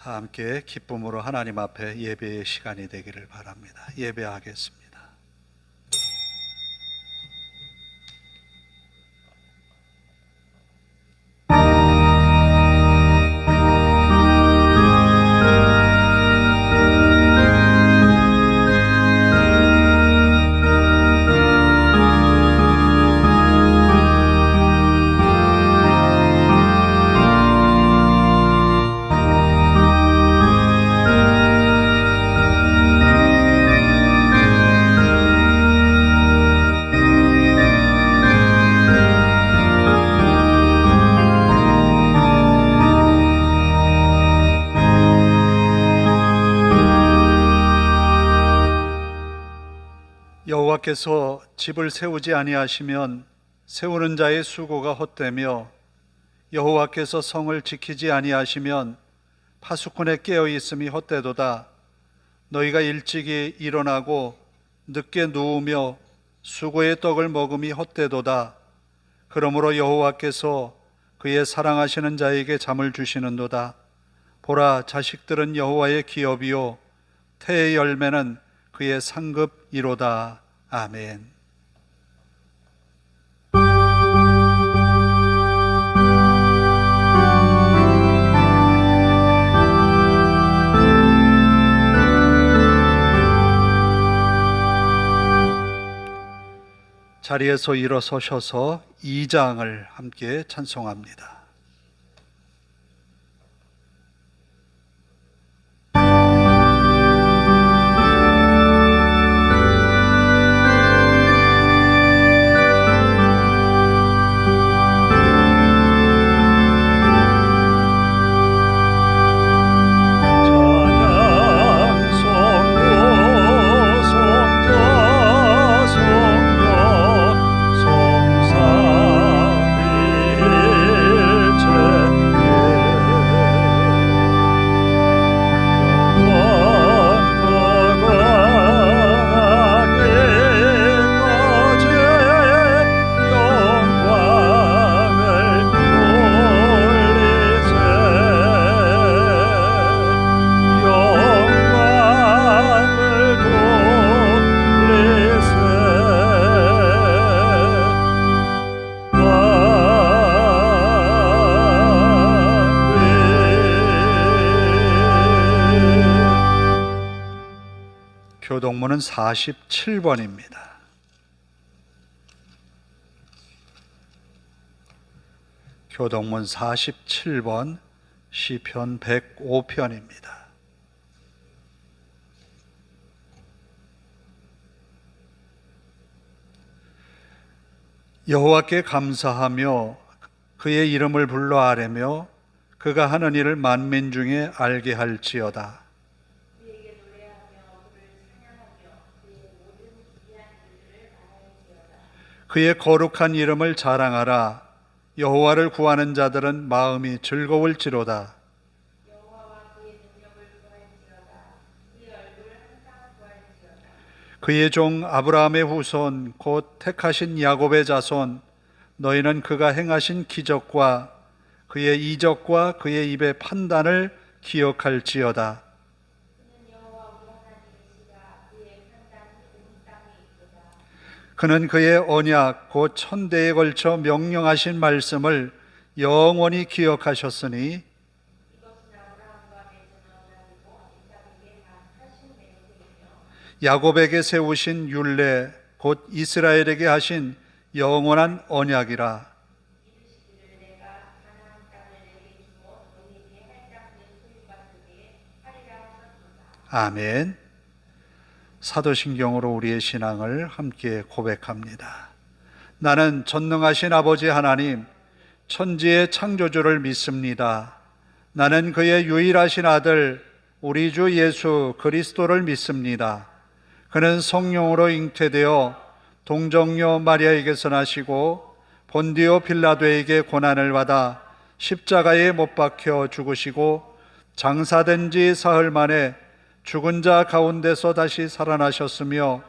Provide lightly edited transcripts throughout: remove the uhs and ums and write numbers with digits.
다 함께 기쁨으로 하나님 앞에 예배의 시간이 되기를 바랍니다. 예배하겠습니다. 여호와께서 집을 세우지 아니하시면 세우는 자의 수고가 헛되며 여호와께서 성을 지키지 아니하시면 파수꾼의 깨어 있음이 헛되도다. 너희가 일찍이 일어나고 늦게 누우며 수고의 떡을 먹음이 헛되도다. 그러므로 여호와께서 그의 사랑하시는 자에게 잠을 주시는도다. 보라, 자식들은 여호와의 기업이요 태의 열매는 그의 상급이로다. 아멘. 자리에서 일어서셔서 2장을 함께 찬송합니다. 교동문은 47번입니다. 교동문 47번, 시편 105편입니다. 여호와께 감사하며 그의 이름을 불러 아뢰며 그가 하는 일을 만민 중에 알게 할지어다. 그의 거룩한 이름을 자랑하라. 여호와를 구하는 자들은 마음이 즐거울지로다. 그의 종 아브라함의 후손 곧 택하신 야곱의 자손, 너희는 그가 행하신 기적과 그의 이적과 그의 입의 판단을 기억할지어다. 그는 그의 언약 곧 천대에 걸쳐 명령하신 말씀을 영원히 기억하셨으니 야곱에게 세우신 율례 곧 이스라엘에게 하신 영원한 언약이라. 아멘. 사도신경으로 우리의 신앙을 함께 고백합니다. 나는 전능하신 아버지 하나님, 천지의 창조주를 믿습니다. 나는 그의 유일하신 아들, 우리 주 예수 그리스도를 믿습니다. 그는 성령으로 잉태되어 동정녀 마리아에게서 나시고 본디오 빌라도에게 고난을 받아 십자가에 못 박혀 죽으시고 장사된 지 사흘 만에 죽은 자 가운데서 다시 살아나셨으며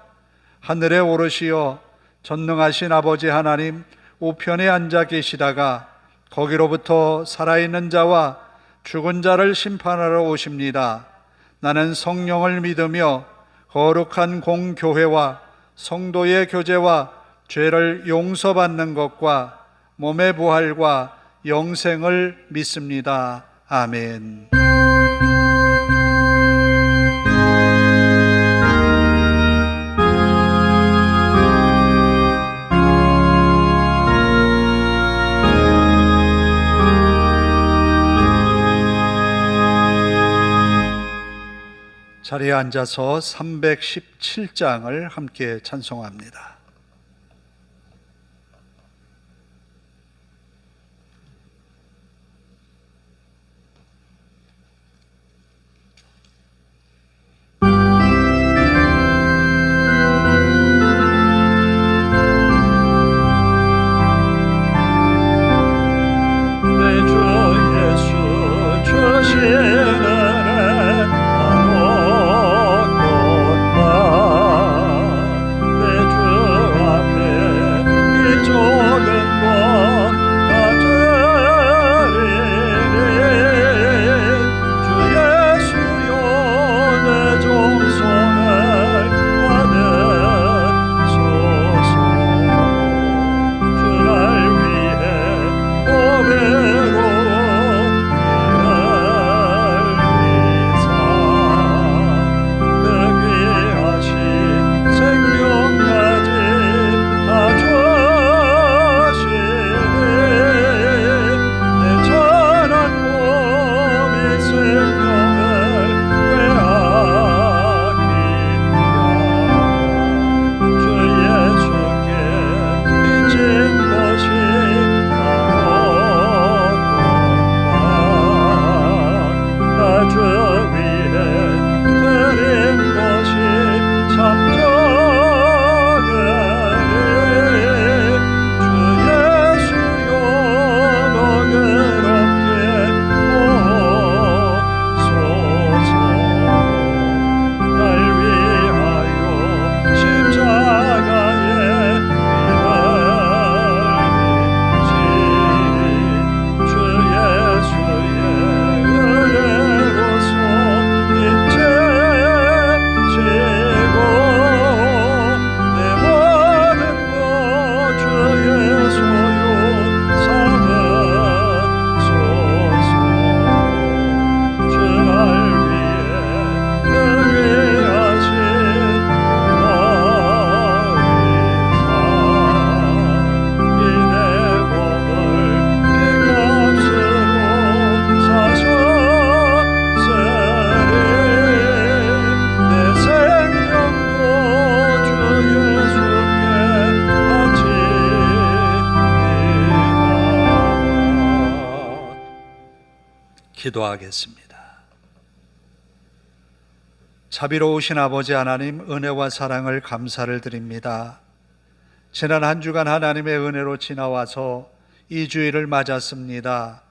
하늘에 오르시어 전능하신 아버지 하나님 우편에 앉아 계시다가 거기로부터 살아있는 자와 죽은 자를 심판하러 오십니다. 나는 성령을 믿으며 거룩한 공교회와 성도의 교제와 죄를 용서받는 것과 몸의 부활과 영생을 믿습니다. 아멘. 자리에 앉아서 317장을 함께 찬송합니다. 기도하겠습니다. 자비로우신 아버지 하나님, 은혜와 사랑을 감사를 드립니다. 지난 한 주간 하나님의 은혜로 지나와서 이 주일을 맞았습니다.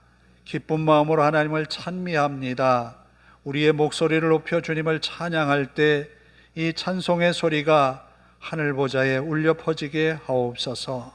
기쁜 마음으로 하나님을 찬미합니다. 우리의 목소리를 높여 주님을 찬양할 때 이 찬송의 소리가 하늘 보좌에 울려 퍼지게 하옵소서.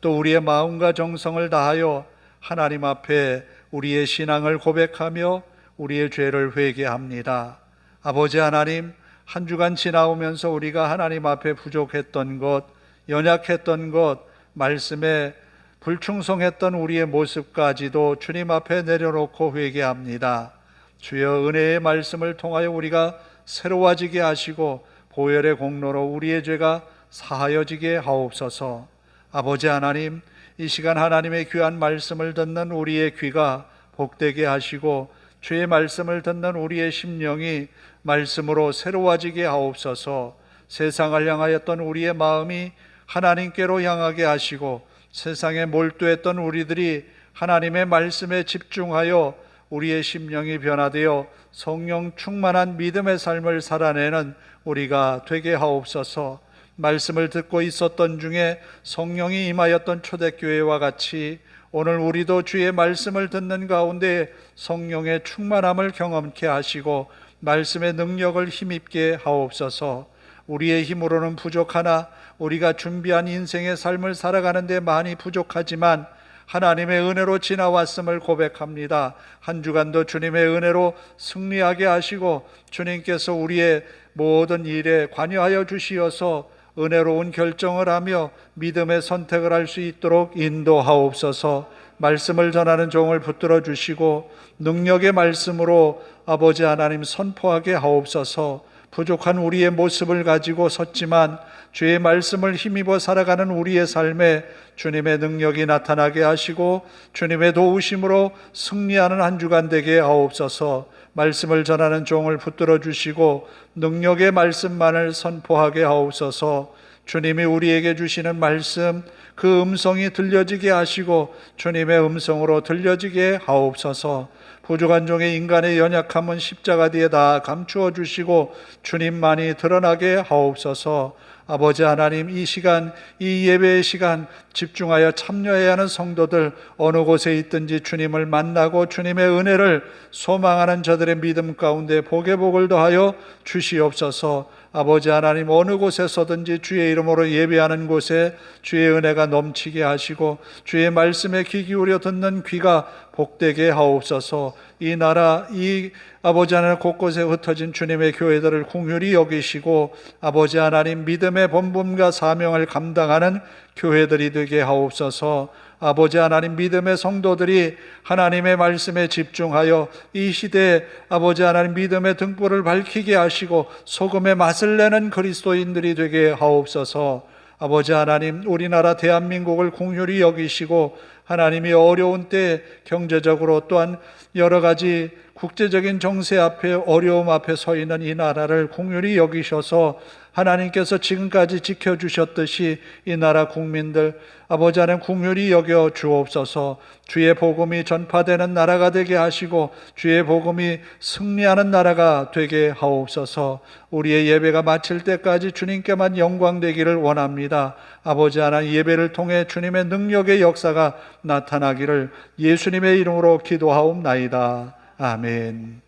또 우리의 마음과 정성을 다하여 하나님 앞에 우리의 신앙을 고백하며 우리의 죄를 회개합니다. 아버지 하나님, 한 주간 지나오면서 우리가 하나님 앞에 부족했던 것, 연약했던 것, 말씀에 불충성했던 우리의 모습까지도 주님 앞에 내려놓고 회개합니다. 주여, 은혜의 말씀을 통하여 우리가 새로워지게 하시고 보혈의 공로로 우리의 죄가 사하여지게 하옵소서. 아버지 하나님, 이 시간 하나님의 귀한 말씀을 듣는 우리의 귀가 복되게 하시고 주의 말씀을 듣는 우리의 심령이 말씀으로 새로워지게 하옵소서. 세상을 향하였던 우리의 마음이 하나님께로 향하게 하시고 세상에 몰두했던 우리들이 하나님의 말씀에 집중하여 우리의 심령이 변화되어 성령 충만한 믿음의 삶을 살아내는 우리가 되게 하옵소서. 말씀을 듣고 있었던 중에 성령이 임하였던 초대교회와 같이 오늘 우리도 주의 말씀을 듣는 가운데 성령의 충만함을 경험케 하시고 말씀의 능력을 힘입게 하옵소서. 우리의 힘으로는 부족하나 우리가 준비한 인생의 삶을 살아가는 데 많이 부족하지만 하나님의 은혜로 지나왔음을 고백합니다. 한 주간도 주님의 은혜로 승리하게 하시고 주님께서 우리의 모든 일에 관여하여 주시어서 은혜로운 결정을 하며 믿음의 선택을 할 수 있도록 인도하옵소서. 말씀을 전하는 종을 붙들어 주시고 능력의 말씀으로 아버지 하나님 선포하게 하옵소서. 부족한 우리의 모습을 가지고 섰지만 주의 말씀을 힘입어 살아가는 우리의 삶에 주님의 능력이 나타나게 하시고 주님의 도우심으로 승리하는 한 주간 되게 하옵소서. 말씀을 전하는 종을 붙들어 주시고 능력의 말씀만을 선포하게 하옵소서. 주님이 우리에게 주시는 말씀, 그 음성이 들려지게 하시고 주님의 음성으로 들려지게 하옵소서. 부족한 종의 인간의 연약함은 십자가 뒤에 다 감추어 주시고 주님만이 드러나게 하옵소서. 아버지 하나님, 이 시간, 이 예배의 시간 집중하여 참여해야 하는 성도들 어느 곳에 있든지 주님을 만나고 주님의 은혜를 소망하는 저들의 믿음 가운데 복의 복을 더하여 주시옵소서. 아버지 하나님, 어느 곳에서든지 주의 이름으로 예배하는 곳에 주의 은혜가 넘치게 하시고 주의 말씀에 귀 기울여 듣는 귀가 복되게 하옵소서. 이 나라, 이 아버지 하나님 곳곳에 흩어진 주님의 교회들을 긍휼히 여기시고 아버지 하나님, 믿음의 본분과 사명을 감당하는 교회들이 되게 하옵소서. 아버지 하나님, 믿음의 성도들이 하나님의 말씀에 집중하여 이 시대에 아버지 하나님 믿음의 등불을 밝히게 하시고 소금의 맛을 내는 그리스도인들이 되게 하옵소서. 아버지 하나님, 우리나라 대한민국을 긍휼히 여기시고 하나님이 어려운 때 경제적으로 또한 여러 가지 국제적인 정세 앞에 어려움 앞에 서 있는 이 나라를 긍휼히 여기셔서 하나님께서 지금까지 지켜주셨듯이 이 나라 국민들 아버지 하나님 긍휼히 여겨 주옵소서. 주의 복음이 전파되는 나라가 되게 하시고 주의 복음이 승리하는 나라가 되게 하옵소서. 우리의 예배가 마칠 때까지 주님께만 영광 되기를 원합니다. 아버지 하나님, 예배를 통해 주님의 능력의 역사가 나타나기를 예수님의 이름으로 기도하옵나이다. 아멘.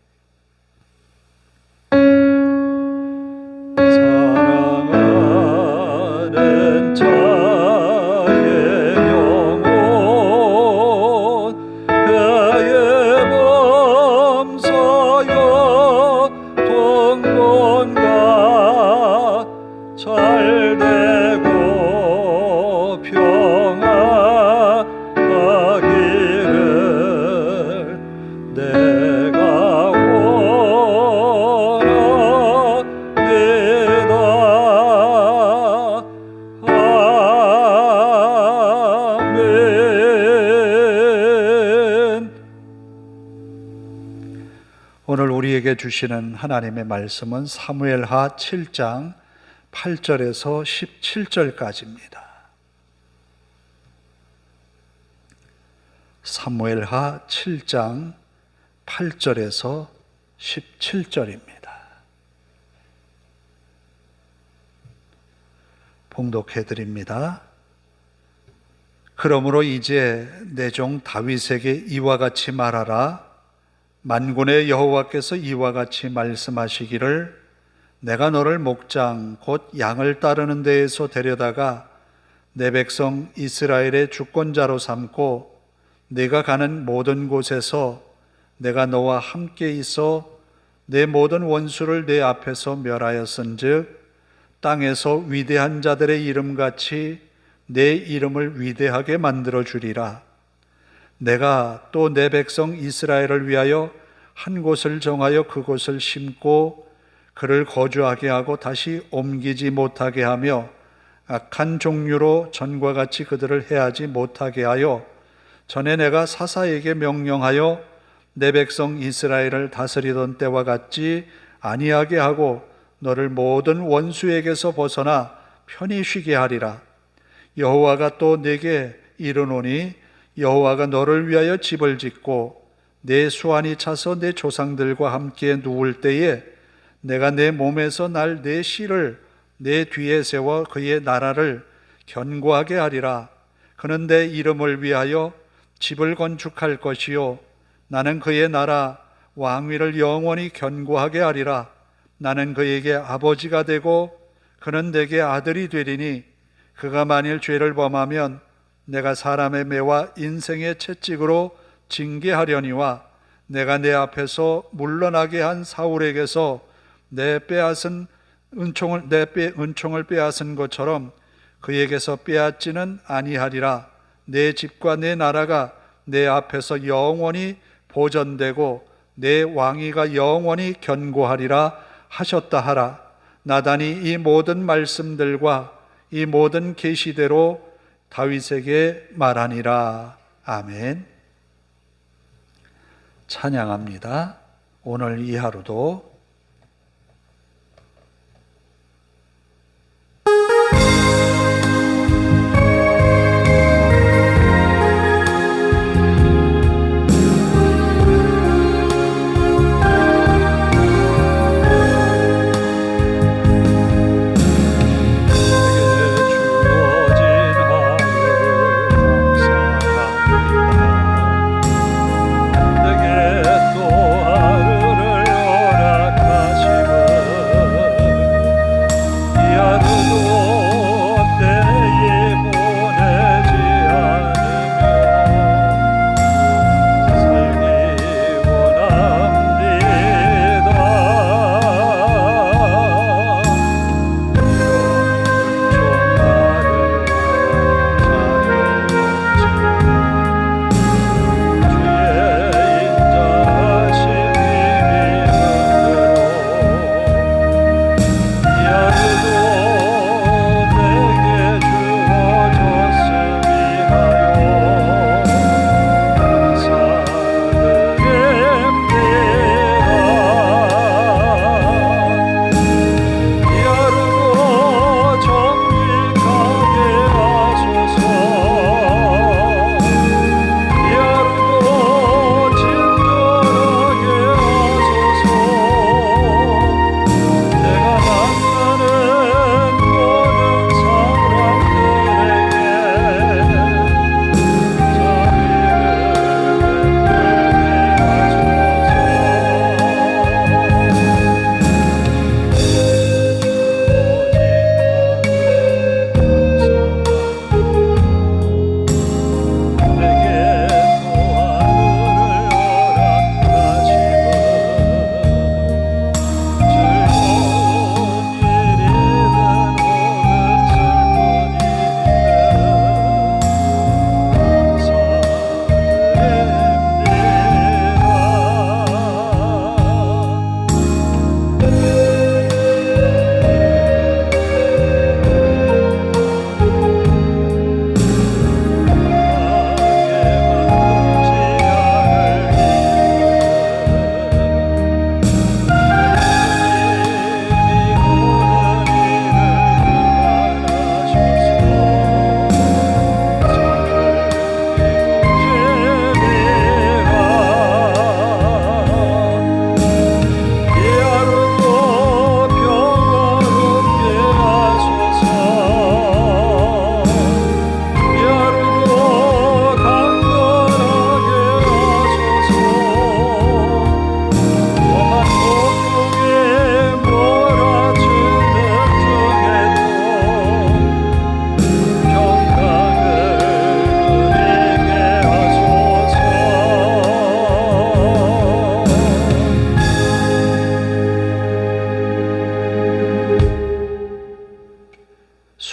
사랑하는 자의 영혼 그의 범사여 동건과 잘되고 평안하기를 내가 원합니다. 아멘. 오늘 우리에게 주시는 하나님의 말씀은 사무엘하 7장 8절에서 17절까지입니다. 사무엘하 7장 8절에서 17절입니다. 봉독해 드립니다. 그러므로 이제 내 종 다윗에게 이와 같이 말하라. 만군의 여호와께서 이와 같이 말씀하시기를 내가 너를 목장 곧 양을 따르는 데에서 데려다가 내 백성 이스라엘의 주권자로 삼고 내가 가는 모든 곳에서 내가 너와 함께 있어 내 모든 원수를 내 앞에서 멸하였은즉 땅에서 위대한 자들의 이름같이 내 이름을 위대하게 만들어 주리라. 내가 또 내 백성 이스라엘을 위하여 한 곳을 정하여 그곳을 심고 그를 거주하게 하고 다시 옮기지 못하게 하며 악한 종류로 전과 같이 그들을 해하지 못하게 하여 전에 내가 사사에게 명령하여 내 백성 이스라엘을 다스리던 때와 같지 아니하게 하고 너를 모든 원수에게서 벗어나 편히 쉬게 하리라. 여호와가 또 내게 이르노니 여호와가 너를 위하여 집을 짓고 내 수완이 차서 내 조상들과 함께 누울 때에 내가 내 몸에서 날 내 씨를 내 뒤에 세워 그의 나라를 견고하게 하리라. 그는 내 이름을 위하여 집을 건축할 것이요 나는 그의 나라 왕위를 영원히 견고하게 하리라. 나는 그에게 아버지가 되고 그는 내게 아들이 되리니 그가 만일 죄를 범하면 내가 사람의 매와 인생의 채찍으로 징계하려니와 내가 내 앞에서 물러나게 한 사울에게서 내 은총을 빼앗은 것처럼 그에게서 빼앗지는 아니하리라. 내 집과 내 나라가 내 앞에서 영원히 보전되고 내 왕위가 영원히 견고하리라 하셨다 하라. 나단이 이 모든 말씀들과 이 모든 계시대로 다윗에게 말하니라. 아멘. 찬양합니다. 오늘 이 하루도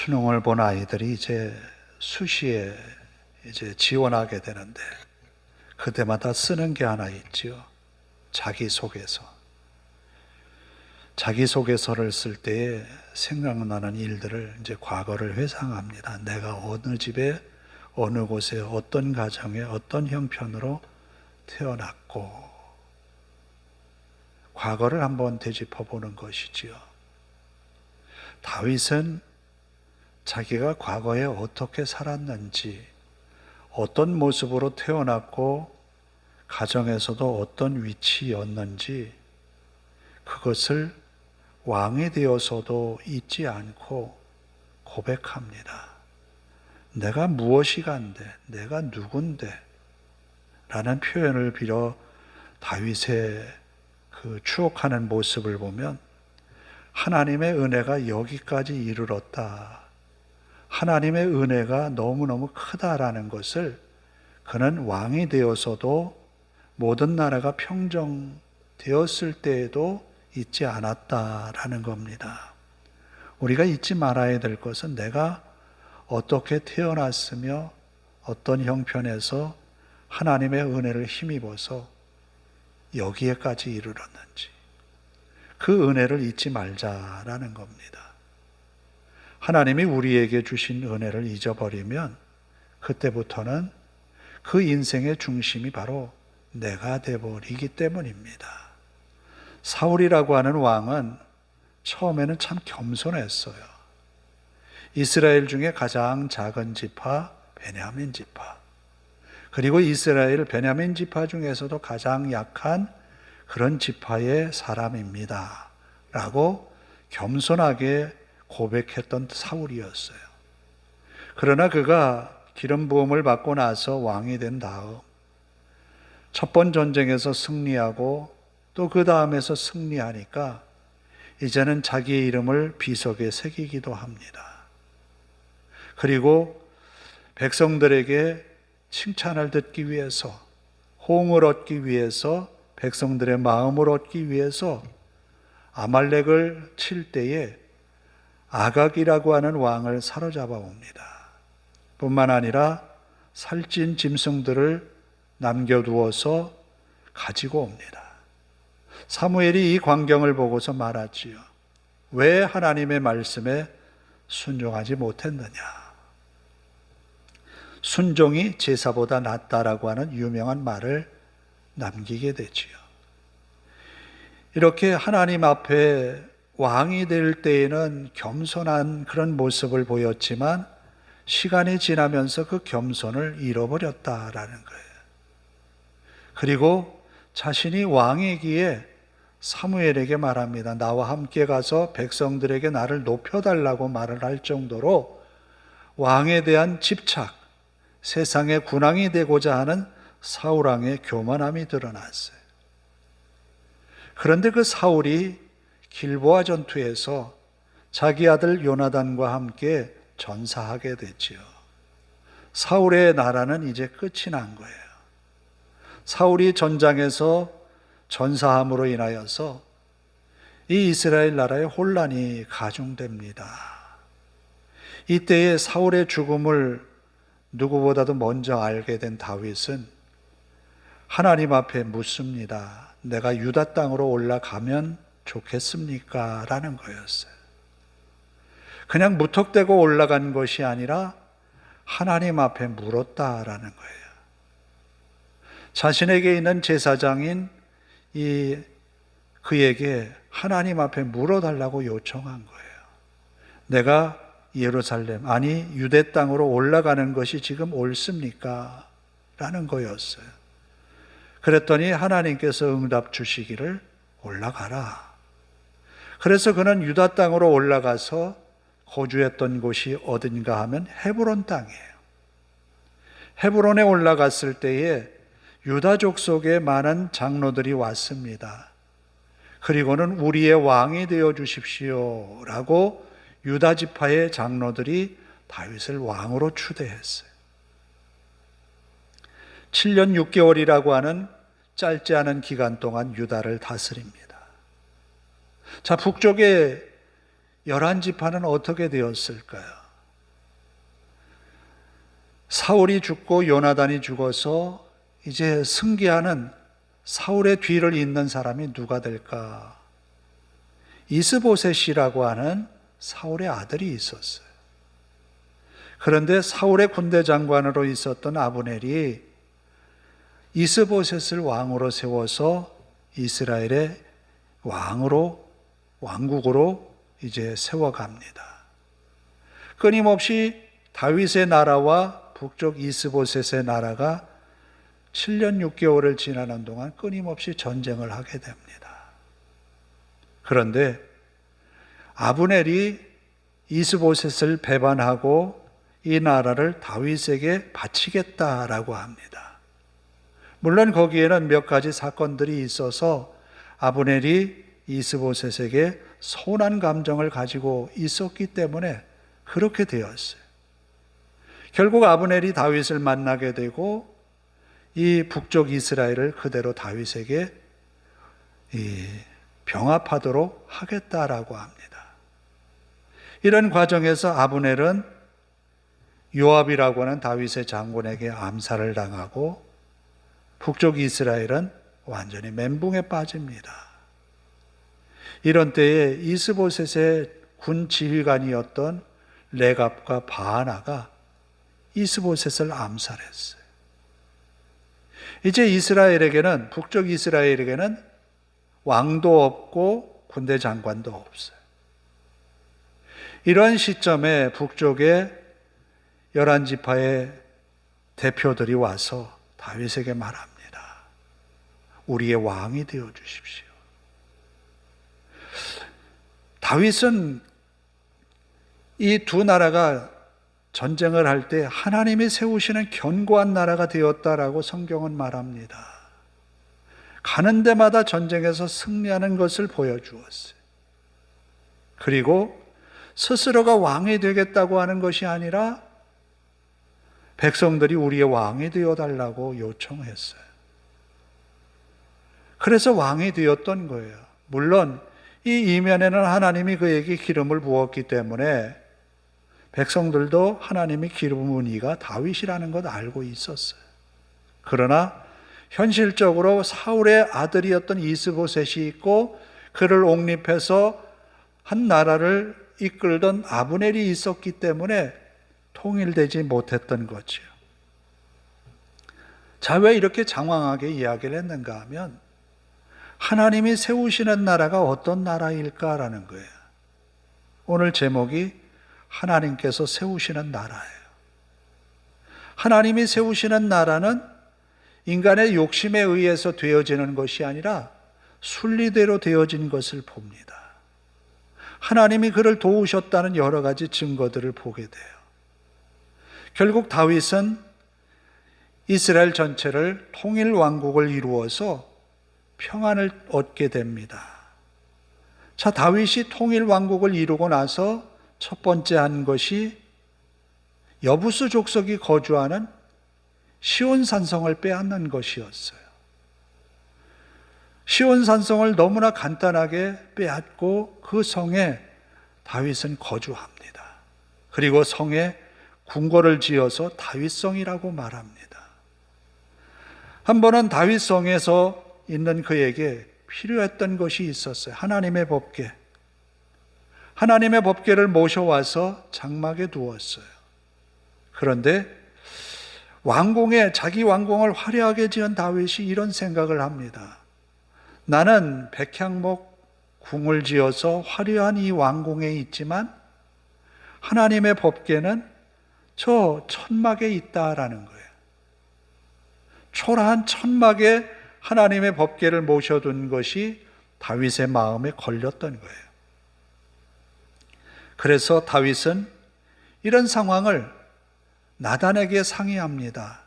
수능을 본 아이들이 이제 수시에 이제 지원하게 되는데 그때마다 쓰는 게 하나 있지요. 자기소개서. 자기소개서를 쓸 때에 생각나는 일들을 이제 과거를 회상합니다. 내가 어느 집에 어느 곳에 어떤 가정에 어떤 형편으로 태어났고 과거를 한번 되짚어 보는 것이지요. 다윗은 자기가 과거에 어떻게 살았는지, 어떤 모습으로 태어났고 가정에서도 어떤 위치였는지 그것을 왕이 되어서도 잊지 않고 고백합니다. 내가 무엇이간데, 내가 누군데 라는 표현을 빌어 다윗의 그 추억하는 모습을 보면 하나님의 은혜가 여기까지 이르렀다 하나님의 은혜가 너무너무 크다라는 것을 그는 왕이 되어서도 모든 나라가 평정되었을 때에도 잊지 않았다라는 겁니다. 우리가 잊지 말아야 될 것은 내가 어떻게 태어났으며 어떤 형편에서 하나님의 은혜를 힘입어서 여기에까지 이르렀는지 그 은혜를 잊지 말자라는 겁니다. 하나님이 우리에게 주신 은혜를 잊어버리면 그때부터는 그 인생의 중심이 바로 내가 되어버리기 때문입니다. 사울이라고 하는 왕은 처음에는 참 겸손했어요. 이스라엘 중에 가장 작은 지파 베냐민 지파, 그리고 이스라엘 베냐민 지파 중에서도 가장 약한 그런 지파의 사람입니다 라고 겸손하게 고백했던 사울이었어요. 그러나 그가 기름 부음을 받고 나서 왕이 된 다음 첫 번 전쟁에서 승리하고 또 그 다음에서 승리하니까 이제는 자기의 이름을 비석에 새기기도 합니다. 그리고 백성들에게 칭찬을 듣기 위해서, 호응을 얻기 위해서, 백성들의 마음을 얻기 위해서 아말렉을 칠 때에 아각이라고 하는 왕을 사로잡아 옵니다. 뿐만 아니라 살찐 짐승들을 남겨두어서 가지고 옵니다. 사무엘이 이 광경을 보고서 말하지요. 왜 하나님의 말씀에 순종하지 못했느냐? 순종이 제사보다 낫다라고 하는 유명한 말을 남기게 되지요. 이렇게 하나님 앞에 왕이 될 때에는 겸손한 그런 모습을 보였지만 시간이 지나면서 그 겸손을 잃어버렸다라는 거예요. 그리고 자신이 왕이기에 사무엘에게 말합니다. 나와 함께 가서 백성들에게 나를 높여달라고 말을 할 정도로 왕에 대한 집착, 세상의 군왕이 되고자 하는 사울왕의 교만함이 드러났어요. 그런데 그 사울이 길보아 전투에서 자기 아들 요나단과 함께 전사하게 됐지요. 사울의 나라는 이제 끝이 난 거예요. 사울이 전장에서 전사함으로 인하여서 이 이스라엘 나라의 혼란이 가중됩니다. 이때에 사울의 죽음을 누구보다도 먼저 알게 된 다윗은 하나님 앞에 묻습니다. 내가 유다 땅으로 올라가면 좋겠습니까? 라는 거였어요. 그냥 무턱대고 올라간 것이 아니라 하나님 앞에 물었다라는 거예요. 자신에게 있는 제사장인 그에게 하나님 앞에 물어달라고 요청한 거예요. 내가 예루살렘, 아니 유대 땅으로 올라가는 것이 지금 옳습니까? 라는 거였어요. 그랬더니 하나님께서 응답 주시기를 올라가라. 그래서 그는 유다 땅으로 올라가서 거주했던 곳이 어딘가 하면 헤브론 땅이에요. 헤브론에 올라갔을 때에 유다족 속에 많은 장로들이 왔습니다. 그리고는 우리의 왕이 되어 주십시오 라고 유다 지파의 장로들이 다윗을 왕으로 추대했어요. 7년 6개월이라고 하는 짧지 않은 기간 동안 유다를 다스립니다. 자, 북쪽의 11지파는 어떻게 되었을까요? 사울이 죽고 요나단이 죽어서 이제 승계하는 사울의 뒤를 잇는 사람이 누가 될까? 이스보셋이라고 하는 사울의 아들이 있었어요. 그런데 사울의 군대 장관으로 있었던 아브넬이 이스보셋을 왕으로 세워서 이스라엘의 왕국으로 이제 세워갑니다. 끊임없이 다윗의 나라와 북쪽 이스보셋의 나라가 7년 6개월을 지나는 동안 끊임없이 전쟁을 하게 됩니다. 그런데 아브넬이 이스보셋을 배반하고 이 나라를 다윗에게 바치겠다라고 합니다. 물론 거기에는 몇 가지 사건들이 있어서 아브넬이 이스보셋에게 서운한 감정을 가지고 있었기 때문에 그렇게 되었어요. 결국 아브넬이 다윗을 만나게 되고 이 북쪽 이스라엘을 그대로 다윗에게 병합하도록 하겠다라고 합니다. 이런 과정에서 아브넬은 요압이라고 하는 다윗의 장군에게 암살을 당하고 북쪽 이스라엘은 완전히 멘붕에 빠집니다. 이런 때에 이스보셋의 군 지휘관이었던 레갑과 바하나가 이스보셋을 암살했어요. 이제 이스라엘에게는, 북쪽 이스라엘에게는 왕도 없고 군대 장관도 없어요. 이런 시점에 북쪽의 11지파의 대표들이 와서 다윗에게 말합니다. 우리의 왕이 되어 주십시오. 다윗은 이 두 나라가 전쟁을 할 때 하나님이 세우시는 견고한 나라가 되었다라고 성경은 말합니다. 가는 데마다 전쟁에서 승리하는 것을 보여주었어요. 그리고 스스로가 왕이 되겠다고 하는 것이 아니라 백성들이 우리의 왕이 되어달라고 요청했어요. 그래서 왕이 되었던 거예요. 물론 이 이면에는 하나님이 그에게 기름을 부었기 때문에 백성들도 하나님이 기름 부은 이가 다윗이라는 것 알고 있었어요. 그러나 현실적으로 사울의 아들이었던 이스보셋이 있고 그를 옹립해서 한 나라를 이끌던 아브넬이 있었기 때문에 통일되지 못했던 거죠. 자, 왜 이렇게 장황하게 이야기를 했는가 하면 하나님이 세우시는 나라가 어떤 나라일까라는 거예요. 오늘 제목이 하나님께서 세우시는 나라예요. 하나님이 세우시는 나라는 인간의 욕심에 의해서 되어지는 것이 아니라 순리대로 되어진 것을 봅니다. 하나님이 그를 도우셨다는 여러 가지 증거들을 보게 돼요. 결국 다윗은 이스라엘 전체를 통일 왕국을 이루어서 평안을 얻게 됩니다. 자, 다윗이 통일 왕국을 이루고 나서 첫 번째 한 것이 여부스 족속이 거주하는 시온 산성을 빼앗는 것이었어요. 시온 산성을 너무나 간단하게 빼앗고 그 성에 다윗은 거주합니다. 그리고 성에 궁궐을 지어서 다윗성이라고 말합니다. 한 번은 다윗성에서 있는 그에게 필요했던 것이 있었어요. 하나님의 법궤. 하나님의 법궤를 모셔와서 장막에 두었어요. 그런데 자기 왕궁을 화려하게 지은 다윗이 이런 생각을 합니다. 나는 백향목 궁을 지어서 화려한 이 왕궁에 있지만 하나님의 법궤는 저 천막에 있다라는 거예요. 초라한 천막에 하나님의 법궤를 모셔둔 것이 다윗의 마음에 걸렸던 거예요. 그래서 다윗은 이런 상황을 나단에게 상의합니다.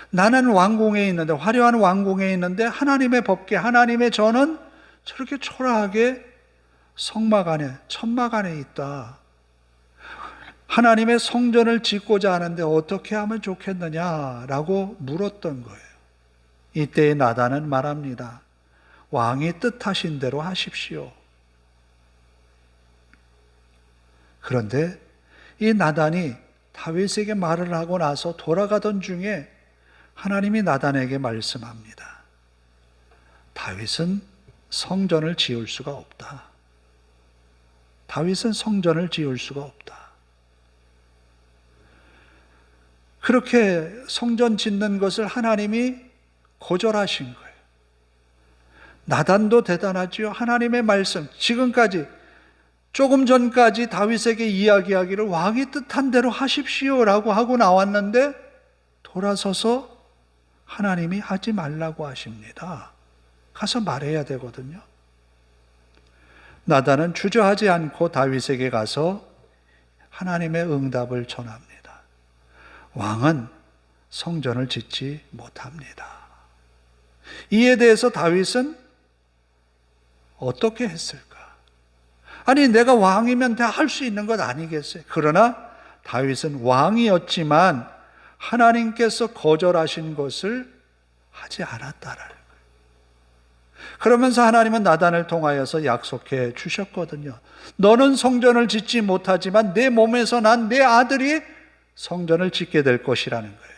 나는 왕궁에 있는데, 화려한 왕궁에 있는데 하나님의 법궤, 하나님의 전은 저렇게 초라하게 성막 안에, 천막 안에 있다. 하나님의 성전을 짓고자 하는데 어떻게 하면 좋겠느냐라고 물었던 거예요. 이때 나단은 말합니다. 왕이 뜻하신 대로 하십시오. 그런데 이 나단이 다윗에게 말을 하고 나서 돌아가던 중에 하나님이 나단에게 말씀합니다. 다윗은 성전을 지을 수가 없다. 다윗은 성전을 지을 수가 없다. 그렇게 성전 짓는 것을 하나님이 거절하신 거예요. 나단도 대단하지요. 하나님의 말씀, 지금까지 조금 전까지 다윗에게 이야기하기를 왕이 뜻한 대로 하십시오라고 하고 나왔는데 돌아서서 하나님이 하지 말라고 하십니다. 가서 말해야 되거든요. 나단은 주저하지 않고 다윗에게 가서 하나님의 응답을 전합니다. 왕은 성전을 짓지 못합니다. 이에 대해서 다윗은 어떻게 했을까? 아니, 내가 왕이면 다 할 수 있는 것 아니겠어요? 그러나 다윗은 왕이었지만 하나님께서 거절하신 것을 하지 않았다라는 거예요. 그러면서 하나님은 나단을 통하여서 약속해 주셨거든요. 너는 성전을 짓지 못하지만 내 몸에서 난 내 아들이 성전을 짓게 될 것이라는 거예요.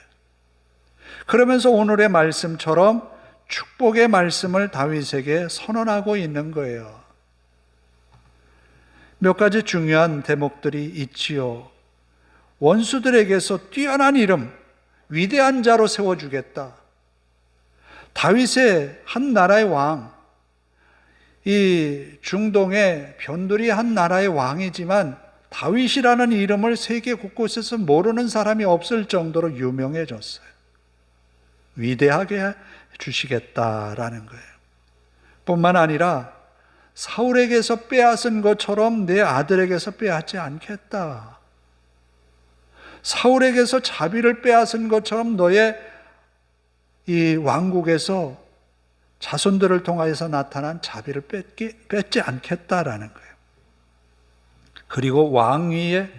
그러면서 오늘의 말씀처럼 축복의 말씀을 다윗에게 선언하고 있는 거예요. 몇 가지 중요한 대목들이 있지요. 원수들에게서 뛰어난 이름, 위대한 자로 세워주겠다. 다윗의 한 나라의 왕, 이 중동의 변두리 한 나라의 왕이지만 다윗이라는 이름을 세계 곳곳에서 모르는 사람이 없을 정도로 유명해졌어요. 위대하게 주시겠다라는 거예요. 뿐만 아니라 사울에게서 빼앗은 것처럼 내 아들에게서 빼앗지 않겠다. 사울에게서 자비를 빼앗은 것처럼 너의 이 왕국에서 자손들을 통하여서 나타난 자비를 뺏지 않겠다라는 거예요. 그리고 왕위에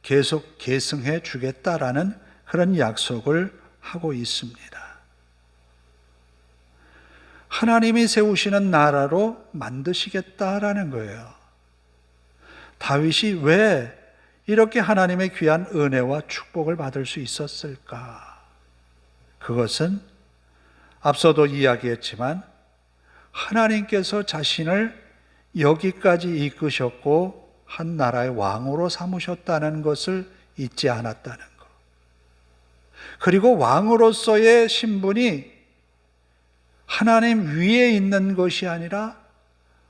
계속 계승해 주겠다라는 그런 약속을 하고 있습니다. 하나님이 세우시는 나라로 만드시겠다라는 거예요. 다윗이 왜 이렇게 하나님의 귀한 은혜와 축복을 받을 수 있었을까? 그것은 앞서도 이야기했지만 하나님께서 자신을 여기까지 이끄셨고 한 나라의 왕으로 삼으셨다는 것을 잊지 않았다는 것. 그리고 왕으로서의 신분이 하나님 위에 있는 것이 아니라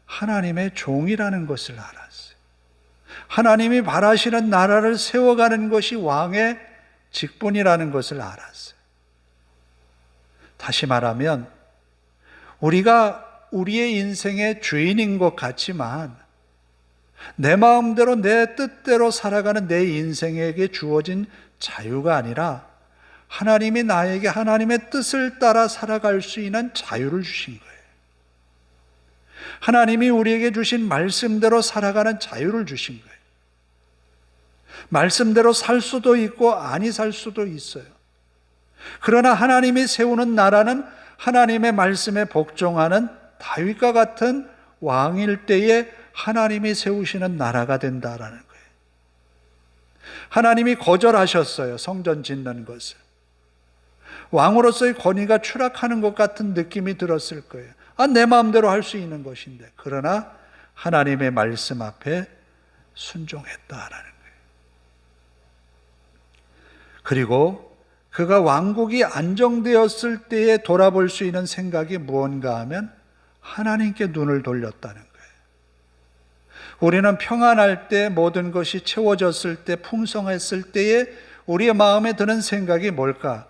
하나님의 종이라는 것을 알았어요. 하나님이 바라시는 나라를 세워가는 것이 왕의 직분이라는 것을 알았어요. 다시 말하면 우리가 우리의 인생의 주인인 것 같지만 내 마음대로 내 뜻대로 살아가는 내 인생에게 주어진 자유가 아니라 하나님이 나에게 하나님의 뜻을 따라 살아갈 수 있는 자유를 주신 거예요. 하나님이 우리에게 주신 말씀대로 살아가는 자유를 주신 거예요. 말씀대로 살 수도 있고 아니 살 수도 있어요. 그러나 하나님이 세우는 나라는 하나님의 말씀에 복종하는 다윗과 같은 왕일 때에 하나님이 세우시는 나라가 된다라는 거예요. 하나님이 거절하셨어요. 성전 짓는 것을. 왕으로서의 권위가 추락하는 것 같은 느낌이 들었을 거예요. 내 마음대로 할 수 있는 것인데. 그러나 하나님의 말씀 앞에 순종했다라는 거예요. 그리고 그가 왕국이 안정되었을 때에 돌아볼 수 있는 생각이 무언가 하면 하나님께 눈을 돌렸다는 거예요. 우리는 평안할 때, 모든 것이 채워졌을 때, 풍성했을 때에 우리의 마음에 드는 생각이 뭘까?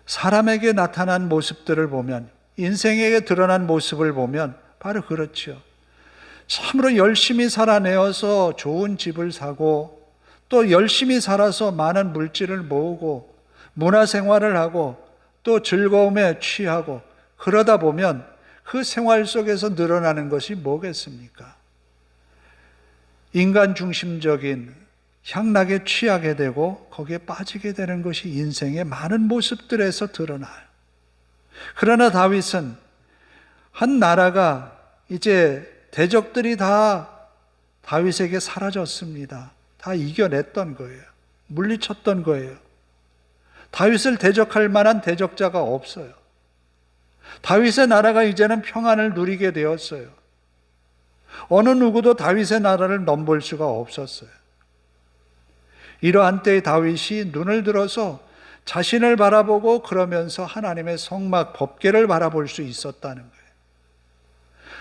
사람에게 나타난 모습들을 보면, 인생에게 드러난 모습을 보면 바로 그렇죠. 참으로 열심히 살아내어서 좋은 집을 사고 또 열심히 살아서 많은 물질을 모으고 문화생활을 하고 또 즐거움에 취하고 그러다 보면 그 생활 속에서 늘어나는 것이 뭐겠습니까? 인간 중심적인 향락에 취하게 되고 거기에 빠지게 되는 것이 인생의 많은 모습들에서 드러나요. 그러나 다윗은 한 나라가 이제 대적들이 다 다윗에게 사라졌습니다. 다 이겨냈던 거예요. 물리쳤던 거예요. 다윗을 대적할 만한 대적자가 없어요. 다윗의 나라가 이제는 평안을 누리게 되었어요. 어느 누구도 다윗의 나라를 넘볼 수가 없었어요. 이러한 때에 다윗이 눈을 들어서 자신을 바라보고 그러면서 하나님의 성막 법궤를 바라볼 수 있었다는 거예요.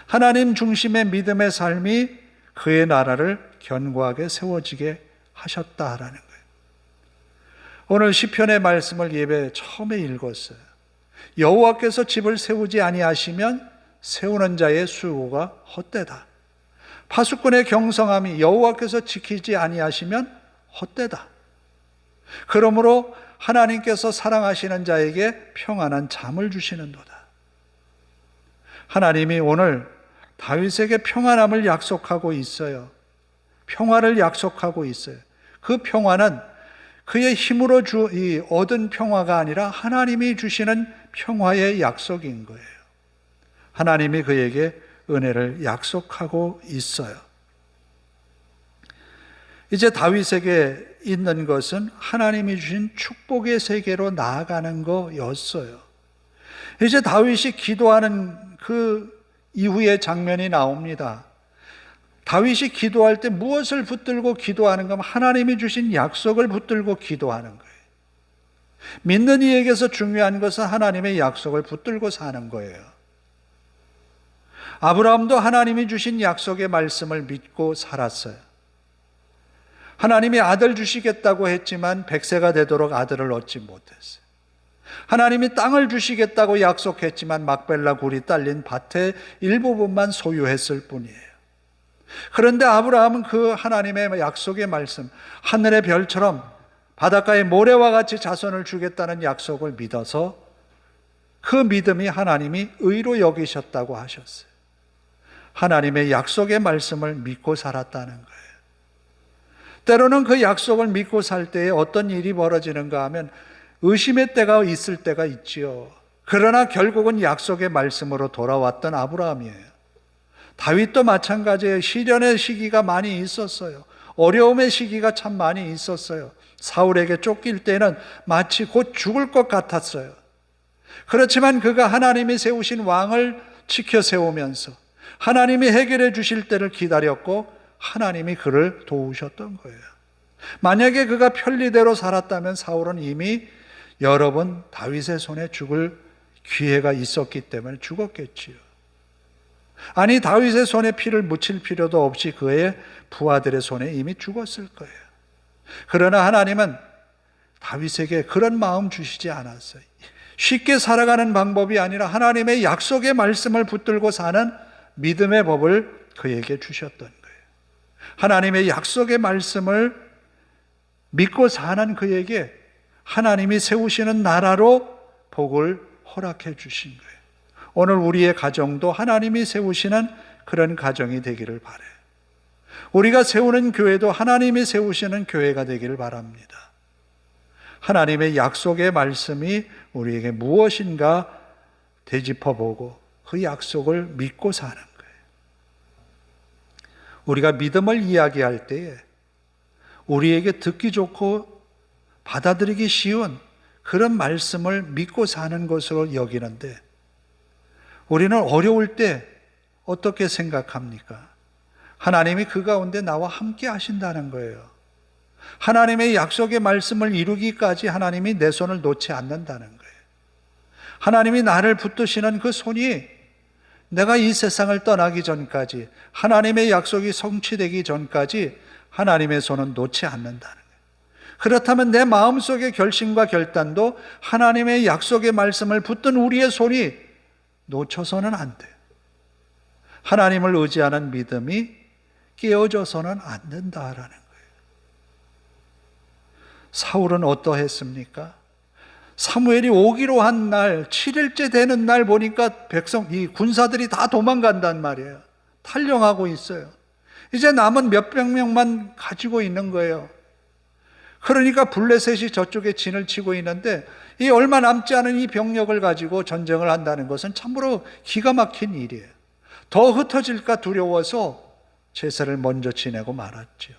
하나님 중심의 믿음의 삶이 그의 나라를 견고하게 세워지게 하셨다라는 거예요. 오늘 시편의 말씀을 예배 처음에 읽었어요. 여호와께서 집을 세우지 아니하시면 세우는 자의 수고가 헛되다. 파수꾼의 경성함이 여호와께서 지키지 아니하시면 헛되다. 그러므로 하나님께서 사랑하시는 자에게 평안한 잠을 주시는도다. 하나님이 오늘 다윗에게 평안함을 약속하고 있어요. 평화를 약속하고 있어요. 그 평화는 그의 힘으로 얻은 평화가 아니라 하나님이 주시는 평화의 약속인 거예요. 하나님이 그에게 은혜를 약속하고 있어요. 이제 다윗에게 있는 것은 하나님이 주신 축복의 세계로 나아가는 거였어요. 이제 다윗이 기도하는 그 이후의 장면이 나옵니다. 다윗이 기도할 때 무엇을 붙들고 기도하는가 하면 하나님이 주신 약속을 붙들고 기도하는 거예요. 믿는 이에게서 중요한 것은 하나님의 약속을 붙들고 사는 거예요. 아브라함도 하나님이 주신 약속의 말씀을 믿고 살았어요. 하나님이 아들 주시겠다고 했지만 100세가 되도록 아들을 얻지 못했어요. 하나님이 땅을 주시겠다고 약속했지만 막벨라 굴이 딸린 밭의 일부분만 소유했을 뿐이에요. 그런데 아브라함은 그 하나님의 약속의 말씀, 하늘의 별처럼 바닷가의 모래와 같이 자손을 주겠다는 약속을 믿어서 그 믿음이 하나님이 의로 여기셨다고 하셨어요. 하나님의 약속의 말씀을 믿고 살았다는 거예요. 때로는 그 약속을 믿고 살 때에 어떤 일이 벌어지는가 하면 의심의 때가 있을 때가 있지요. 그러나 결국은 약속의 말씀으로 돌아왔던 아브라함이에요. 다윗도 마찬가지예요. 시련의 시기가 많이 있었어요. 어려움의 시기가 참 많이 있었어요. 사울에게 쫓길 때는 마치 곧 죽을 것 같았어요. 그렇지만 그가 하나님이 세우신 왕을 지켜 세우면서 하나님이 해결해 주실 때를 기다렸고 하나님이 그를 도우셨던 거예요. 만약에 그가 편리대로 살았다면 사울은 이미 여러 번 다윗의 손에 죽을 기회가 있었기 때문에 죽었겠지요. 아니, 다윗의 손에 피를 묻힐 필요도 없이 그의 부하들의 손에 이미 죽었을 거예요. 그러나 하나님은 다윗에게 그런 마음 주시지 않았어요. 쉽게 살아가는 방법이 아니라 하나님의 약속의 말씀을 붙들고 사는 믿음의 법을 그에게 주셨던 거예요. 하나님의 약속의 말씀을 믿고 사는 그에게 하나님이 세우시는 나라로 복을 허락해 주신 거예요. 오늘 우리의 가정도 하나님이 세우시는 그런 가정이 되기를 바라요. 우리가 세우는 교회도 하나님이 세우시는 교회가 되기를 바랍니다. 하나님의 약속의 말씀이 우리에게 무엇인가 되짚어보고 그 약속을 믿고 사는 거예요. 우리가 믿음을 이야기할 때에 우리에게 듣기 좋고 받아들이기 쉬운 그런 말씀을 믿고 사는 것으로 여기는데 우리는 어려울 때 어떻게 생각합니까? 하나님이 그 가운데 나와 함께 하신다는 거예요. 하나님의 약속의 말씀을 이루기까지 하나님이 내 손을 놓지 않는다는 거예요. 하나님이 나를 붙드시는 그 손이 내가 이 세상을 떠나기 전까지, 하나님의 약속이 성취되기 전까지 하나님의 손은 놓지 않는다는 거예요. 그렇다면 내 마음속의 결심과 결단도 하나님의 약속의 말씀을 붙든 우리의 손이 놓쳐서는 안 돼요. 하나님을 의지하는 믿음이 깨어져서는 안 된다라는 거예요. 사울은 어떠했습니까? 사무엘이 오기로 한 날, 7일째 되는 날 보니까 이 군사들이 다 도망간단 말이에요. 탈영하고 있어요. 이제 남은 몇백 명만 가지고 있는 거예요. 그러니까 블레셋이 저쪽에 진을 치고 있는데 이 얼마 남지 않은 이 병력을 가지고 전쟁을 한다는 것은 참으로 기가 막힌 일이에요. 더 흩어질까 두려워서 제사를 먼저 지내고 말았죠.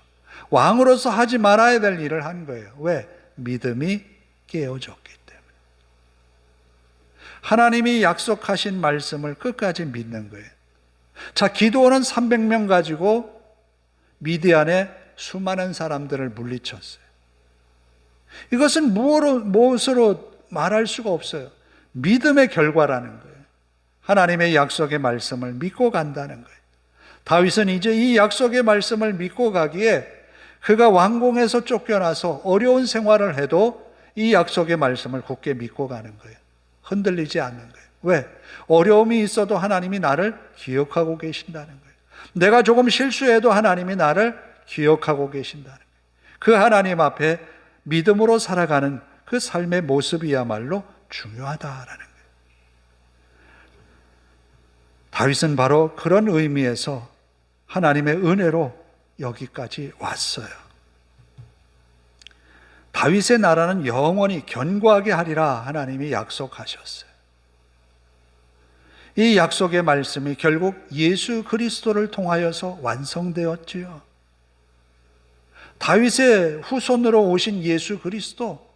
왕으로서 하지 말아야 될 일을 한 거예요. 왜? 믿음이 깨어졌기 때문에. 하나님이 약속하신 말씀을 끝까지 믿는 거예요. 자, 기드온은 300명 가지고 미디안에 수많은 사람들을 물리쳤어요. 이것은 무엇으로 말할 수가 없어요. 믿음의 결과라는 거예요. 하나님의 약속의 말씀을 믿고 간다는 거예요. 다윗은 이제 이 약속의 말씀을 믿고 가기에 그가 왕궁에서 쫓겨나서 어려운 생활을 해도 이 약속의 말씀을 굳게 믿고 가는 거예요. 흔들리지 않는 거예요. 왜? 어려움이 있어도 하나님이 나를 기억하고 계신다는 거예요. 내가 조금 실수해도 하나님이 나를 기억하고 계신다는 거예요. 그 하나님 앞에 믿음으로 살아가는 그 삶의 모습이야말로 중요하다라는 거예요. 다윗은 바로 그런 의미에서 하나님의 은혜로 여기까지 왔어요. 다윗의 나라는 영원히 견고하게 하리라 하나님이 약속하셨어요. 이 약속의 말씀이 결국 예수 그리스도를 통하여서 완성되었지요. 다윗의 후손으로 오신 예수 그리스도,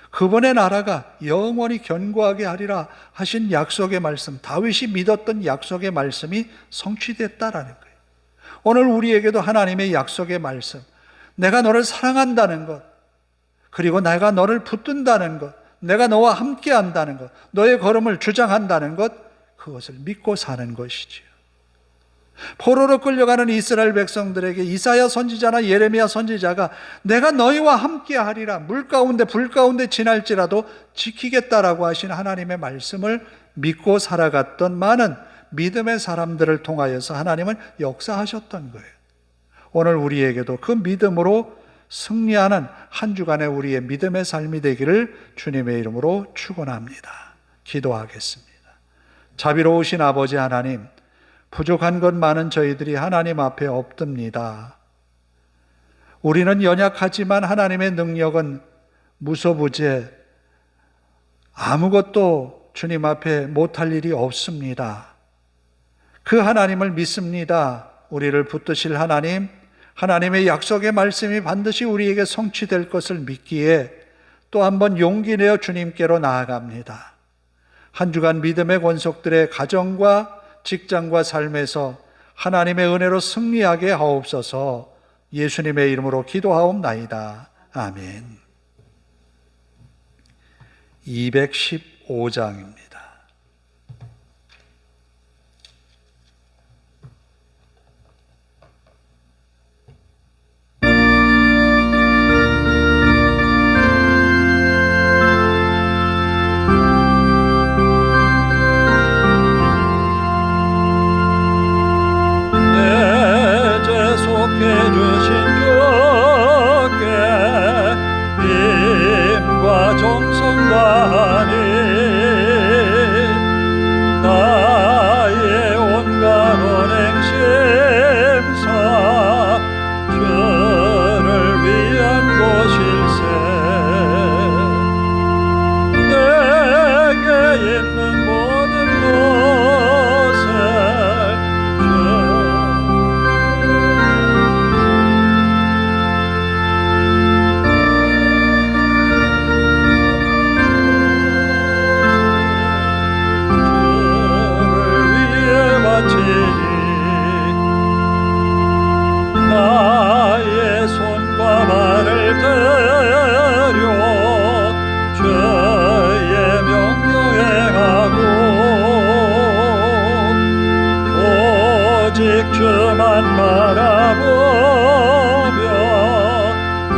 그분의 나라가 영원히 견고하게 하리라 하신 약속의 말씀, 다윗이 믿었던 약속의 말씀이 성취됐다라는 거예요. 오늘 우리에게도 하나님의 약속의 말씀, 내가 너를 사랑한다는 것, 그리고 내가 너를 붙든다는 것, 내가 너와 함께 한다는 것, 너의 걸음을 주장한다는 것, 그것을 믿고 사는 것이지요. 포로로 끌려가는 이스라엘 백성들에게 이사야 선지자나 예레미야 선지자가 내가 너희와 함께 하리라, 물 가운데 불 가운데 지날지라도 지키겠다라고 하신 하나님의 말씀을 믿고 살아갔던 많은 믿음의 사람들을 통하여서 하나님은 역사하셨던 거예요. 오늘 우리에게도 그 믿음으로 승리하는 한 주간의 우리의 믿음의 삶이 되기를 주님의 이름으로 축원합니다. 기도하겠습니다. 자비로우신 아버지 하나님, 부족한 것 많은 저희들이 하나님 앞에 없듭니다. 우리는 연약하지만 하나님의 능력은 무소부재, 아무것도 주님 앞에 못할 일이 없습니다. 그 하나님을 믿습니다. 우리를 붙드실 하나님, 하나님의 약속의 말씀이 반드시 우리에게 성취될 것을 믿기에 또 한번 용기 내어 주님께로 나아갑니다. 한 주간 믿음의 권속들의 가정과 직장과 삶에서 하나님의 은혜로 승리하게 하옵소서. 예수님의 이름으로 기도하옵나이다. 아멘. 215장입니다. 주신 주께 힘과 정성만이 나의 온갖 언행심사 주를 위한 곳일세. 내게 있는 모든 것을 나의 손과 발을 들여 주의 명령에 행하고 오직 주만 바라보며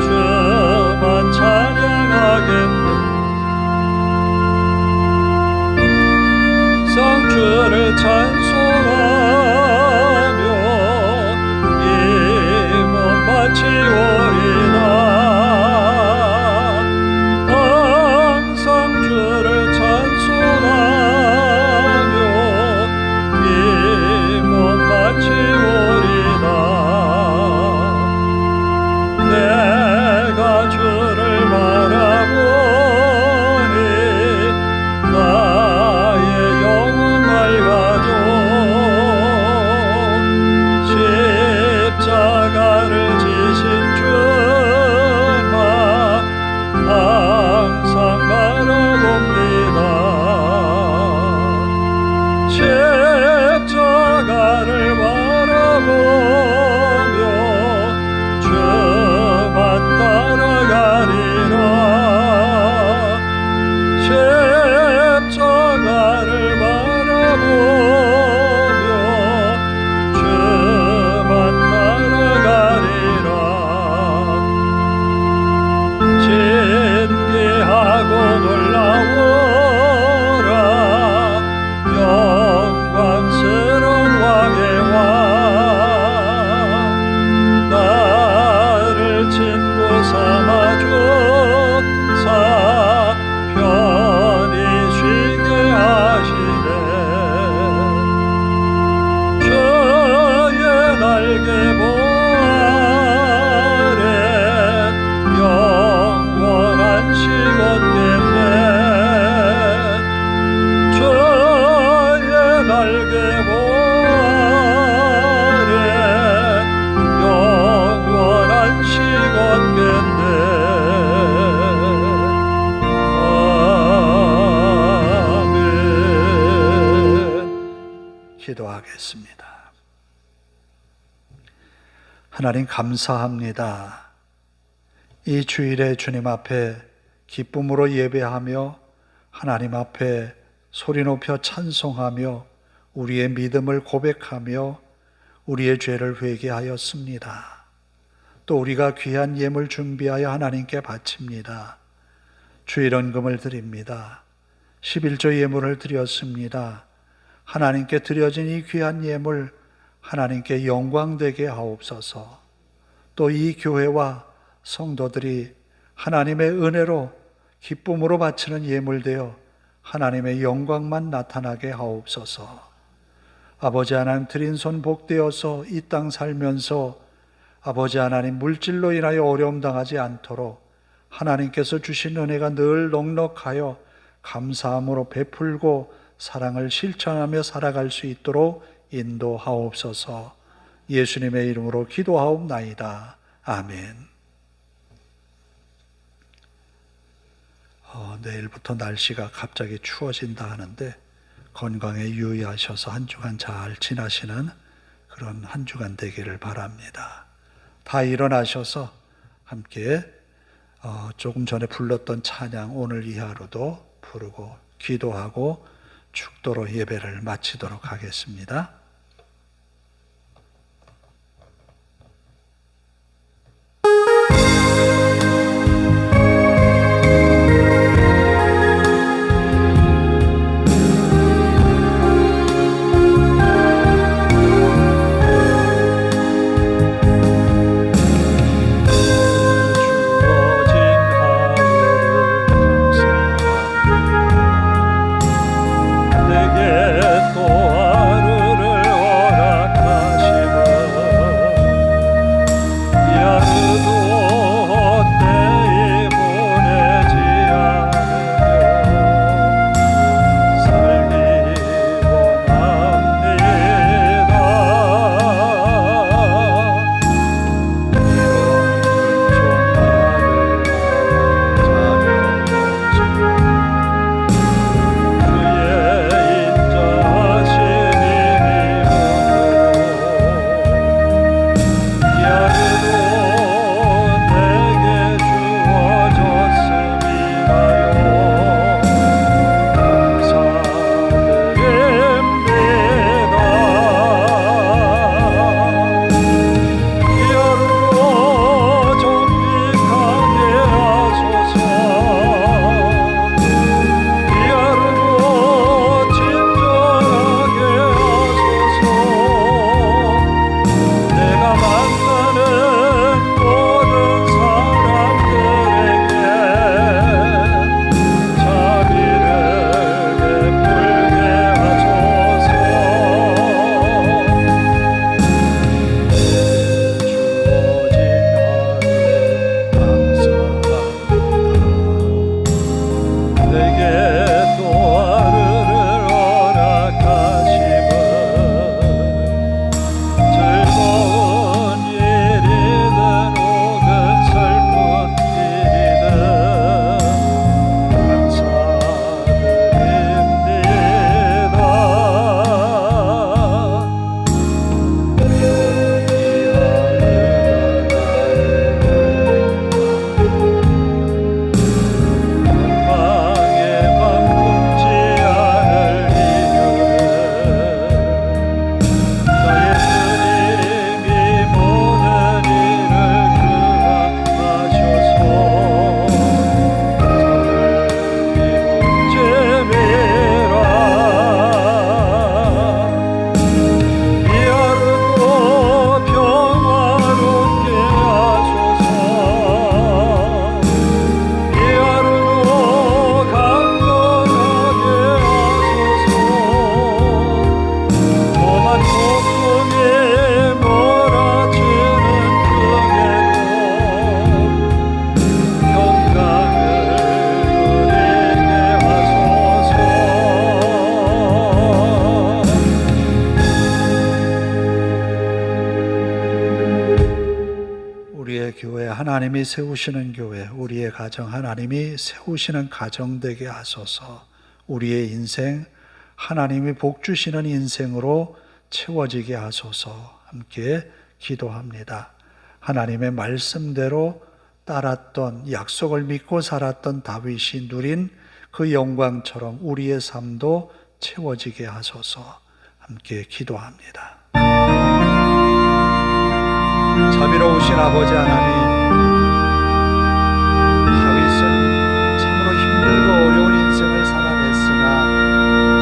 주만 찬양하겠네. 성주를 찬송하며 바치오리다. 항상 주를 찬송하며 이 몸 바치오리다. 내가 주를 바라보니 나의 영혼 맑아져. 십자가를 지신 주만 항상 바라봅니다. 십자가를 바라보며 주만 따라가리라. 십자가를 바라보며 주만 따라가리라. 신기하고 놀라워라. 영광스러운 왕의 왕, 나를 친구 삼아줘 기도하겠습니다. 하나님 감사합니다. 이 주일에 주님 앞에 기쁨으로 예배하며 하나님 앞에 소리 높여 찬송하며 우리의 믿음을 고백하며 우리의 죄를 회개하였습니다. 또 우리가 귀한 예물 준비하여 하나님께 바칩니다. 주일 헌금을 드립니다. 11조 예물을 드렸습니다. 하나님께 드려진 이 귀한 예물 하나님께 영광되게 하옵소서. 또 이 교회와 성도들이 하나님의 은혜로 기쁨으로 바치는 예물되어 하나님의 영광만 나타나게 하옵소서. 아버지 하나님, 드린 손 복되어서 이 땅 살면서 아버지 하나님, 물질로 인하여 어려움 당하지 않도록 하나님께서 주신 은혜가 늘 넉넉하여 감사함으로 베풀고 사랑을 실천하며 살아갈 수 있도록 인도하옵소서. 예수님의 이름으로 기도하옵나이다. 아멘. 내일부터 날씨가 갑자기 추워진다 하는데 건강에 유의하셔서 한 주간 잘 지나시는 그런 한 주간 되기를 바랍니다. 다 일어나셔서 함께 조금 전에 불렀던 찬양 오늘 이 하루도 부르고 기도하고 축도로 예배를 마치도록 하겠습니다. 하나님이 세우시는 교회, 우리의 가정 하나님이 세우시는 가정 되게 하소서. 우리의 인생 하나님이 복 주시는 인생으로 채워지게 하소서. 함께 기도합니다. 하나님의 말씀대로 따랐던, 약속을 믿고 살았던 다윗이 누린 그 영광처럼 우리의 삶도 채워지게 하소서. 함께 기도합니다. 자비로우신 아버지 하나님, 다윗은 참으로 힘들고 어려운 인생을 살아냈으나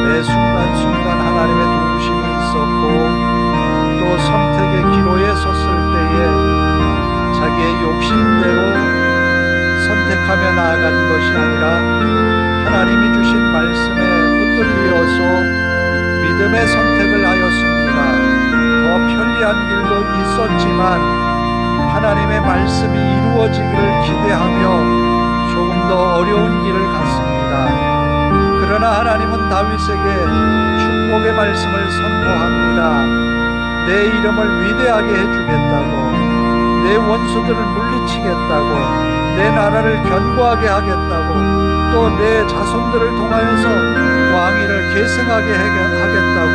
매 순간순간 하나님의 도우심이 있었고, 또 선택의 기로에 섰을 때에 자기의 욕심대로 선택하며 나아간 것이 아니라 하나님이 주신 말씀에 붙들려서 믿음의 선택을 하였습니다. 더 편리한 길도 있었지만 하나님의 말씀이 이루어지기를 기대하며 조금 더 어려운 길을 갔습니다. 그러나 하나님은 다윗에게 축복의 말씀을 선포합니다. 내 이름을 위대하게 해주겠다고, 내 원수들을 물리치겠다고, 내 나라를 견고하게 하겠다고, 또 내 자손들을 통하여서 왕위를 계승하게 하겠다고.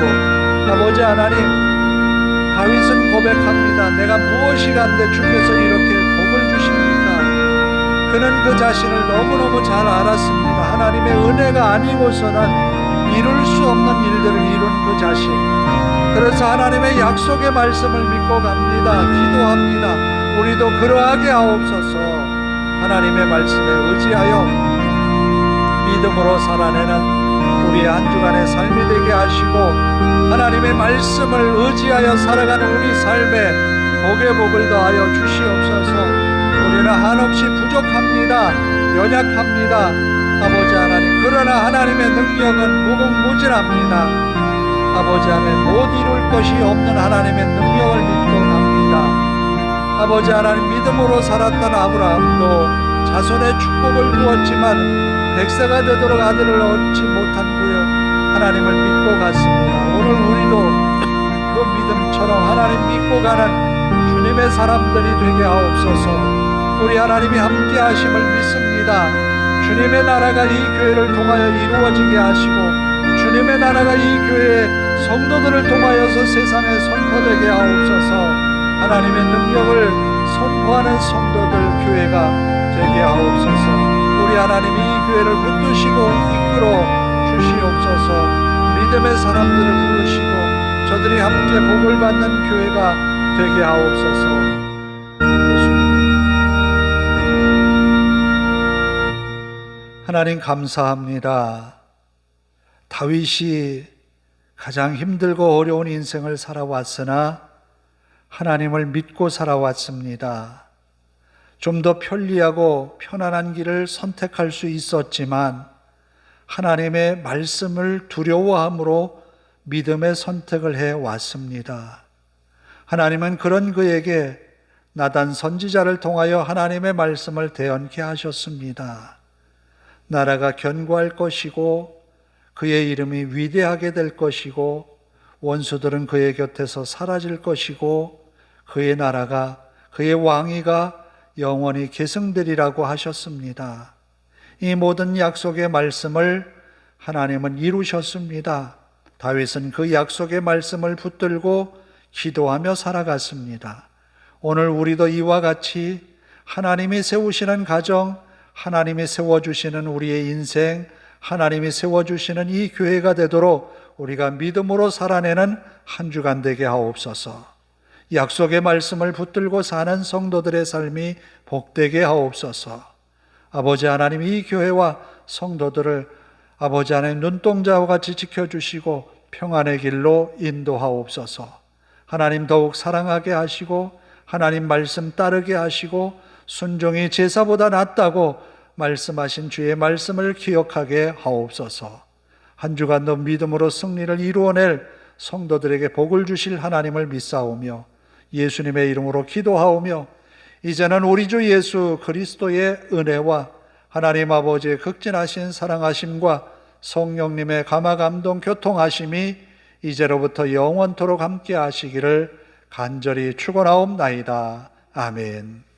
아버지 하나님, 다윗은 고백합니다. 내가 무엇이 간데 주께서 이렇게 복을 주십니까? 그는 그 자신을 너무너무 잘 알았습니다. 하나님의 은혜가 아니고서는 이룰 수 없는 일들을 이룬 그 자신. 그래서 하나님의 약속의 말씀을 믿고 갑니다. 기도합니다. 우리도 그러하게 하옵소서. 하나님의 말씀에 의지하여 믿음으로 살아내는 우리의 한 주간의 삶이 되게 하시고, 하나님의 말씀을 의지하여 살아가는 우리 삶에 복의 복을 더하여 주시옵소서. 우리는 한없이 부족합니다. 연약합니다. 아버지 하나님, 그러나 하나님의 능력은 무궁무진합니다. 아버지 하나님, 못 이룰 것이 없는 하나님의 능력을 믿고 갑니다. 아버지 하나님, 믿음으로 살았던 아브라함도 자손의 축복을 주었지만 백세가 되도록 아들을 얻지 못한 구역 하나님을 믿고 갔습니다. 오늘 우리도 그 믿음처럼 하나님 믿고 가는 주님의 사람들이 되게 하옵소서. 우리 하나님이 함께 하심을 믿습니다. 주님의 나라가 이 교회를 통하여 이루어지게 하시고, 주님의 나라가 이 교회의 성도들을 통하여서 세상에 선포되게 하옵소서. 하나님의 능력을 선포하는 성도들 교회가 되게 하옵소서. 우리 하나님이 이 교회를 붙드시고 이끌어 주시옵소서. 믿음의 사람들을 부르시고 저들이 함께 복을 받는 교회가 되게 하옵소서. 예수님, 하나님 감사합니다. 다윗이 가장 힘들고 어려운 인생을 살아왔으나 하나님을 믿고 살아왔습니다. 좀 더 편리하고 편안한 길을 선택할 수 있었지만 하나님의 말씀을 두려워함으로 믿음의 선택을 해왔습니다. 하나님은 그런 그에게 나단 선지자를 통하여 하나님의 말씀을 대언케 하셨습니다. 나라가 견고할 것이고 그의 이름이 위대하게 될 것이고 원수들은 그의 곁에서 사라질 것이고 그의 나라가, 그의 왕위가 영원히 계승되리라고 하셨습니다. 이 모든 약속의 말씀을 하나님은 이루셨습니다. 다윗은 그 약속의 말씀을 붙들고 기도하며 살아갔습니다. 오늘 우리도 이와 같이 하나님이 세우시는 가정, 하나님이 세워주시는 우리의 인생, 하나님이 세워주시는 이 교회가 되도록 우리가 믿음으로 살아내는 한 주간 되게 하옵소서. 약속의 말씀을 붙들고 사는 성도들의 삶이 복되게 하옵소서. 아버지 하나님, 이 교회와 성도들을 아버지 하나님 눈동자와 같이 지켜주시고 평안의 길로 인도하옵소서. 하나님 더욱 사랑하게 하시고 하나님 말씀 따르게 하시고 순종이 제사보다 낫다고 말씀하신 주의 말씀을 기억하게 하옵소서. 한 주간도 믿음으로 승리를 이루어낼 성도들에게 복을 주실 하나님을 믿사오며 예수님의 이름으로 기도하오며 이제는 우리 주 예수 그리스도의 은혜와 하나님 아버지의 극진하신 사랑하심과 성령님의 감화감동 교통하심이 이제로부터 영원토록 함께 하시기를 간절히 축원하옵나이다. 아멘.